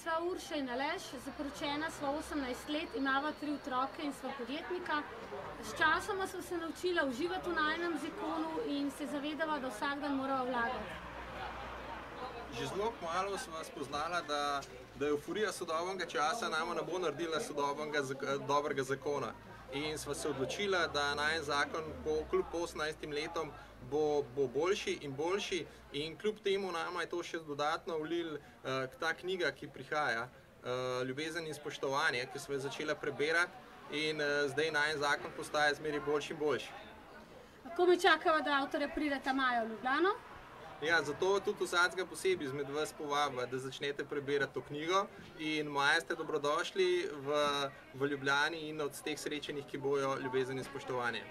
Sva Urša in Aleš, zaporočena sva 18 let, imava 3 otroke in sva podjetnika. Sčasoma sva se naučila uživati v najinem zakonu in se zavedava, da vsak dan morava vlagati. Že zelo kmalu sva spoznala, da euforija sodobnega časa nama ne bo naredila sodobnega dobrega zakona. In sva se odločila, da najin zakon kljub 18 letom bo boljši in boljši, in kljub temu nama je to še dodatno vlil ta knjiga, ki prihaja, Ljubezen in spoštovanje, ki sva jo začela prebirati, in zdaj najin zakon postaja zmeraj boljši in boljši. Komaj čakava, da avtorja prideta maja v Ljubljano. Ja, zato tudi vsakega posebej izmed vas povabim, da začnete prebirati to knjigo, in maja ste dobrodošli v Ljubljani in od teh srečanjih, ki bojo Ljubezen in spoštovanje.